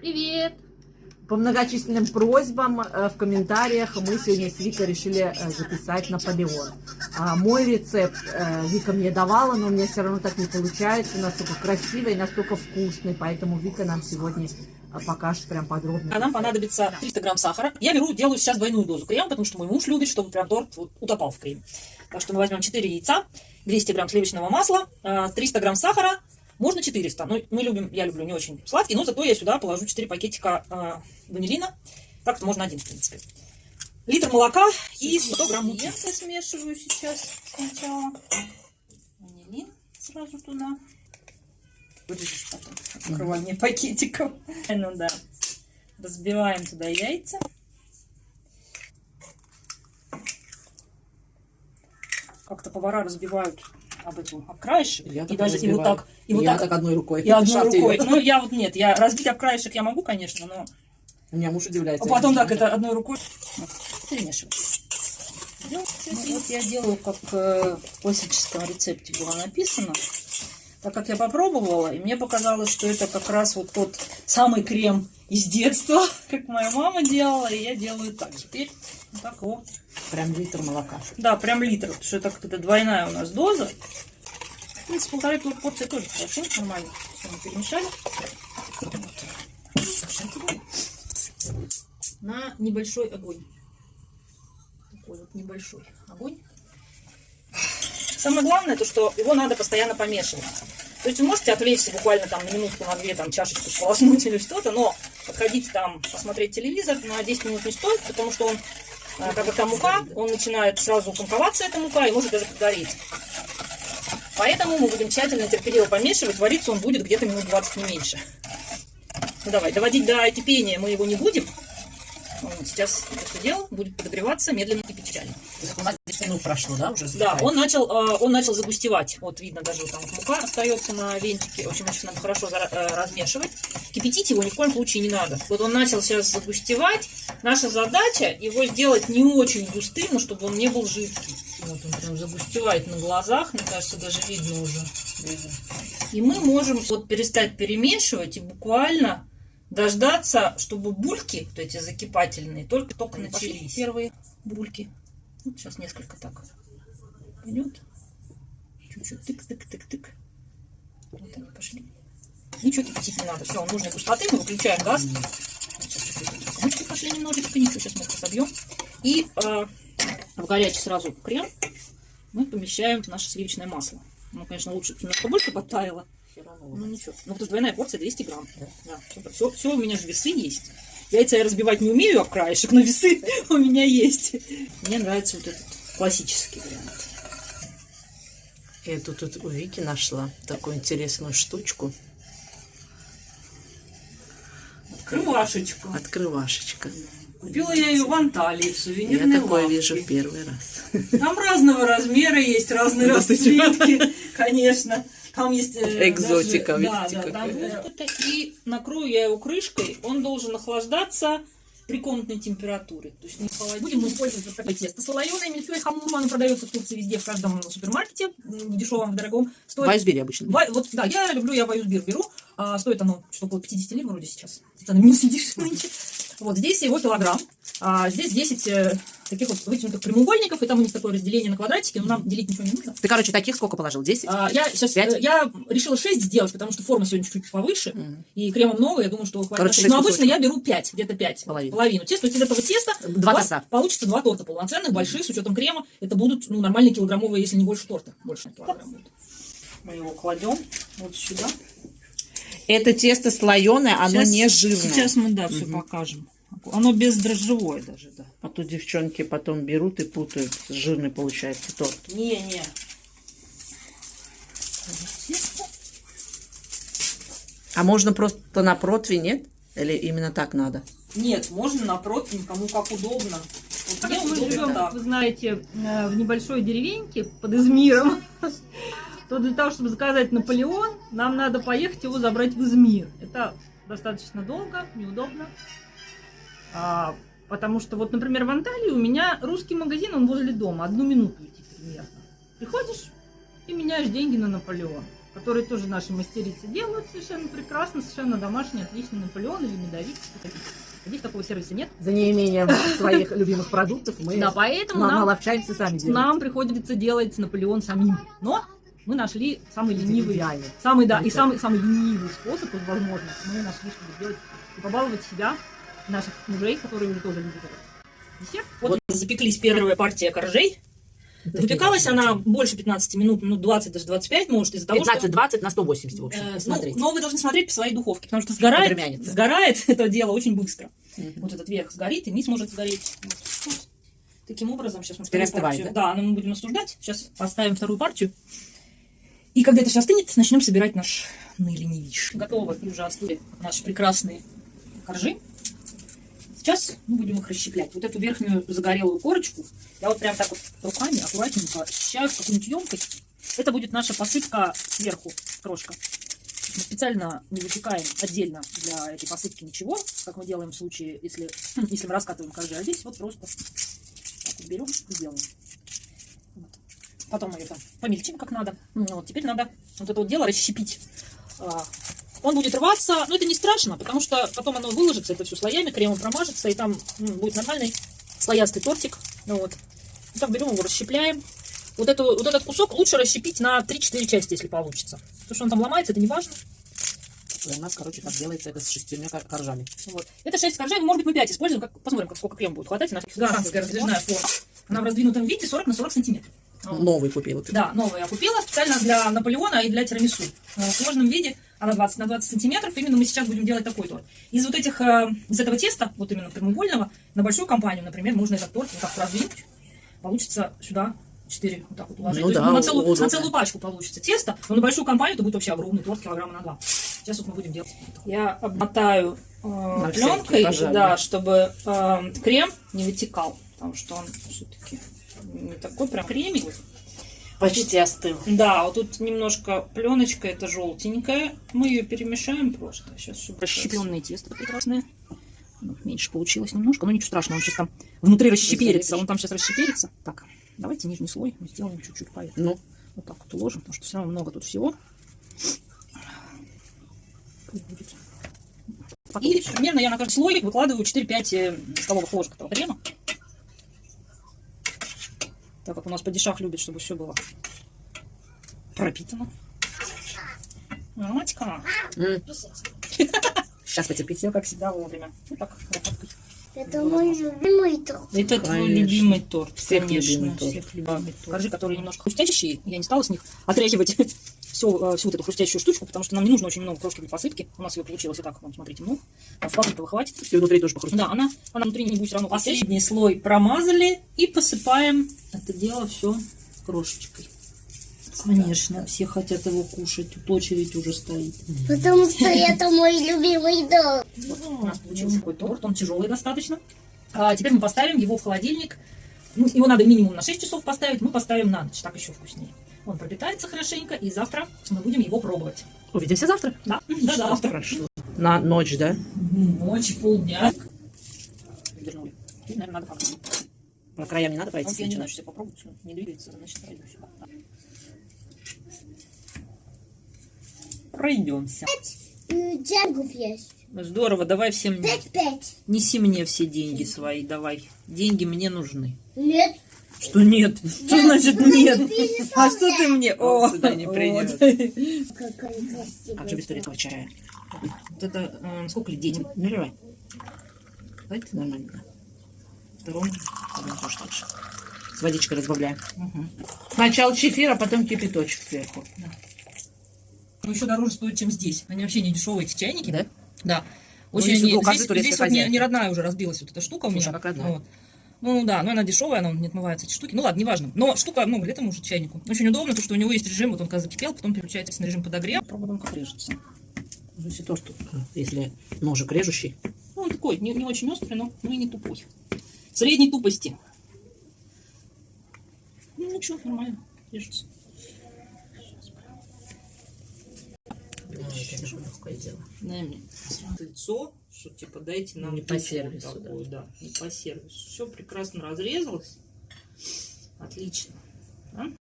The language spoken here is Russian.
Привет! По многочисленным просьбам в комментариях мы сегодня с Викой решили записать Наполеон. Мой рецепт Вика мне давала, но у меня все равно так не получается, настолько красивый и настолько вкусный, поэтому Вика нам сегодня покажет прям подробно. А нам понадобится 300 грамм сахара. Я делаю сейчас двойную дозу крема, потому что мой муж любит, чтобы прям торт утопал в креме. Так что мы возьмем 4 яйца, 200 грамм сливочного масла, 300 грамм сахара, можно 400. Но я люблю не очень сладкий, но зато я сюда положу 4 пакетика ванилина. Так-то можно один, в принципе. Литр молока и 100 грамм муки. Я смешиваю сейчас сначала. Ванилин сразу туда. Вырежешь потом открывание пакетиков. Ну да. Разбиваем туда яйца. Как-то повара разбивают об краешек. И даже и вот так. И вот так одной рукой. И одной рукой. Ну, я вот нет. Я разбить об краешек я могу, конечно, но... У меня муж удивляется. А потом так это одной рукой перемешиваю. Вот я делаю, как в классическом рецепте было написано. Так как я попробовала, и мне показалось, что это как раз вот тот самый крем из детства, как моя мама делала, и я делаю так же. Теперь вот так вот. Прям литр молока. Да, прям литр, потому что это как-то двойная у нас доза. В принципе, 1,5 порции тоже хорошо, нормально. Все мы перемешали. На небольшой огонь. Такой вот небольшой огонь. Самое главное, то, что его надо постоянно помешивать. То есть вы можете отвлечься буквально там на минутку, на две, там чашечку сполоснуть или что-то, но подходить там, посмотреть телевизор на 10 минут не стоит, потому что он, как это мука, он начинает сразу комковаться, эта мука, и может даже подгореть. Поэтому мы будем тщательно, терпеливо помешивать, вариться он будет где-то минут 20, не меньше. Ну давай, доводить до кипения мы его не будем. Сейчас это все дело будет подогреваться медленно и печально. То есть у нас 10 минут прошло, да, уже? Да, он начал загустевать. Вот видно, даже там мука остается на венчике. В общем, значит, надо хорошо размешивать. Кипятить его ни в коем случае не надо. Вот он начал сейчас загустевать. Наша задача его сделать не очень густым, но чтобы он не был жидкий. Вот он прям загустевает на глазах. Мне кажется, даже видно уже. И мы можем вот перестать перемешивать и буквально дождаться, чтобы бульки, вот эти закипательные, только начались. Первые бульки. Вот сейчас несколько так идет. Чуть-чуть тык-тык-тык-тык. Вот они пошли. Ничего кипятить не надо. Все, нужной густоты. Мы выключаем газ. Бульки пошли немножечко. Ничего, сейчас мы их собьем. И в горячий сразу крем мы помещаем наше сливочное масло. Ну, конечно, лучше немножко больше подтаяло. Ну ничего. Ну, потому что двойная порция 200 грамм. Да. Все, у меня же весы есть. Яйца я разбивать не умею об краешек, но весы у меня есть. Мне нравится вот этот классический вариант. Я тут у Вики нашла такую интересную штучку. Открывашечка. Купила я ее в Анталии, в сувенирной Я такое лавке. вижу первый раз. Там разного размера есть, разные расцветки, конечно. Там есть экзотика, даже, видите, какая. И накрою я его крышкой, он должен охлаждаться при комнатной температуре. То есть не холодить. Будем мы использовать вот такое тесто слоеное, мильфей хамум, оно продается в Турции везде, в каждом супермаркете, в дешевом, в дорогом. Стоит... В Айсбере обычно. Вот, да, я люблю, я в Айсбер беру. Стоит оно что-то около 50 лир вроде сейчас. Ты на меня сидишь нынче. Вот здесь его килограмм. Здесь 10 таких вот вытянутых прямоугольников, и там у них такое разделение на квадратики, но нам делить ничего не нужно. Ты, короче, таких сколько положил? 10? Я решила 6 сделать, потому что форма сегодня чуть повыше, и крема много, я думаю, что хватит. Короче, но обычно я беру 5, где-то 5, половину теста. То есть из этого теста 2 торта. Получится 2 торта полноценных, больших, с учетом крема. Это будут нормальные килограммовые, если не больше торта. Больше килограмм будет. Мы его кладем вот сюда. Это тесто слоеное, оно Сейчас, не жирное. Сейчас мы, все покажем. Оно бездрожжевое даже, да. А то девчонки потом берут и путают. Жирный получается торт. Не. А можно просто на противень, нет? Или именно так надо? Нет, можно на противень, кому как удобно. Вот мне Мы удобно живем, так. вы знаете, в небольшой деревеньке под Измиром, то для того, чтобы заказать Наполеон, нам надо поехать его забрать в Измир. Это достаточно долго, неудобно. Потому что, вот, например, в Анталии у меня русский магазин, он возле дома, 1 минуту идти примерно. Приходишь и меняешь деньги на Наполеон. которые тоже наши мастерицы делают совершенно прекрасно, совершенно домашний, отличный Наполеон или медовик. Здесь такого сервиса нет. За неимением своих любимых продуктов мы Да, поэтому наловчаемся сами делать. нам приходится делать Наполеон самим. Но мы нашли самый ленивый, Идеальный. самый ленивый способ из возможных. Мы нашли, чтобы сделать и побаловать себя, наших мужей, которые уже тоже любят этот десерт. Вот запеклись первая партия коржей. Запекалась она больше 15 минут, минут 20, даже 25, может, из-за того, что... 15-20 на 180, в общем, смотрите. Но вы должны смотреть по своей духовке, потому что Подрумянится. сгорает это дело очень быстро. Вот этот верх сгорит, и низ может сгореть. Вот. Таким образом, сейчас мы вторую Перестывает, партию... да? Да, мы будем остуждать. Сейчас поставим вторую партию. И когда это все остынет, начнем собирать наш ленивиш. Готовы и уже остыли наши прекрасные коржи. Сейчас мы будем их расщеплять. Вот эту верхнюю загорелую корочку я вот прям так вот руками аккуратненько очищаю в какую-нибудь емкость. Это будет наша посыпка сверху, крошка. Мы специально не выпекаем отдельно для этой посыпки ничего, как мы делаем в случае, если мы раскатываем коржи. А здесь вот просто так вот берем и делаем. Вот. Потом мы ее там помельчим как надо. Вот, теперь надо вот это вот дело расщепить. Он будет рваться, но это не страшно, потому что потом оно выложится, это все слоями, кремом промажется, и там будет нормальный слоястый тортик. Вот. И так берем его, расщепляем. Вот этот кусок лучше расщепить на 3-4 части, если получится. Потому что он там ломается, это не важно. У нас, короче, так делается это с 6 коржами. Вот. Это 6 коржей, может быть, мы 5 используем. Посмотрим, сколько крема будет хватать. У нас гигантская раздвижная форма. Она в раздвинутом виде 40 на 40 сантиметров. Новый купила. Да, новый я купила специально для Наполеона и для тирамису. В сложном виде она 20 на 20 сантиметров. Именно мы сейчас будем делать такой торт. Из вот этих, из этого теста, вот именно прямоугольного, на большую компанию, например, можно этот торт вот так раздвинуть. Получится сюда 4 вот так вот уложить. Ну, То есть, да, на целую пачку получится тесто, но на большую компанию это будет вообще огромный торт килограмма на 2. Сейчас вот мы будем делать. Я обмотаю пленкой, да, чтобы крем не вытекал, потому что он все-таки не такой прям кремовый. Почти остыл. Да, вот тут немножко пленочка, это желтенькая. Мы ее перемешаем просто. Сейчас чтобы расщепленное тесто прекрасное. Ну, меньше получилось немножко, но ничего страшного, он сейчас там внутри расщеперится. Он там сейчас расщеперится. Так, давайте нижний слой мы сделаем чуть-чуть поверх. Ну, вот так вот уложим, потому что все равно много тут всего. И примерно я на каждый слой выкладываю 4-5 столовых ложек этого крема. Так как у нас падишах любит, чтобы все было пропитано. Матька. Сейчас потерпите. Все как всегда вовремя. Вот так. Это мой любимый торт. Это твой Конечно. любимый торт. Всех конечно, любимый торт. всех любимый торт. Коржи, которые немножко хрустящие, я не стала с них отряхивать всю вот эту хрустящую штучку, потому что нам не нужно очень много крошки для посыпки. У нас ее получилось и так, вон, смотрите, много. Вкус этого хватит. И внутри тоже похрустит. Да, она внутри не будет все равно. Последний слой промазали и посыпаем это дело все крошечкой. Конечно, все хотят его кушать, тут очередь уже стоит. Потому что это мой любимый торт. Вот у нас получился такой торт, он тяжелый достаточно. А теперь мы поставим его в холодильник. Ну, его надо минимум на 6 часов поставить, мы поставим на ночь, так еще вкуснее. Он пропитается хорошенько, и завтра мы будем его пробовать. Увидимся завтра. Да, до завтра. Хорошо. На ночь, да? Ночь, полдня. Вернули. Теперь, наверное, надо как-то. По краям не надо пройти. Вот я не знаю, что я попробую, что не двигается, значит пройду сюда. Пройдемся. Джангов есть. Здорово, давай всем 5-5. неси мне все деньги свои, давай. Деньги мне нужны. Нет. Что нет? Что значит нет? А что ты мне? О, сюда не придет. вот. Какой красивый. Как же без турецкого чая? Вот это сколько лет детям? Наливай. Давайте нормально. Второму. Потом тоже так же. С водичкой разбавляем. Сначала чефир, а потом кипяточек сверху. Ну, еще дороже стоит, чем здесь. Они вообще не дешевые, эти чайники. Да? Да. Ну, Очень если они, вдруг каждый здесь турецкий вот не, хозяин. не родная уже разбилась вот эта штука у Слушай, меня. а как родная? Вот. Ну да, но она дешевая, она не отмывается, эти штуки. Ну ладно, неважно. Но штука много лет ему уже чайнику. Очень удобно, то, что у него есть режим, вот он когда закипел, потом переключается на режим подогрева. Попробуем, как режется. Если то, что если ножик режущий. Ну, он такой, не очень острый, но и не тупой. Средней тупости. Ну, ничего, нормально, режется. Это же легкое дело. Дай мне лицо, что типа дайте нам Не по сервису, такую, да, не по сервису. Все прекрасно разрезалось. Отлично. Да?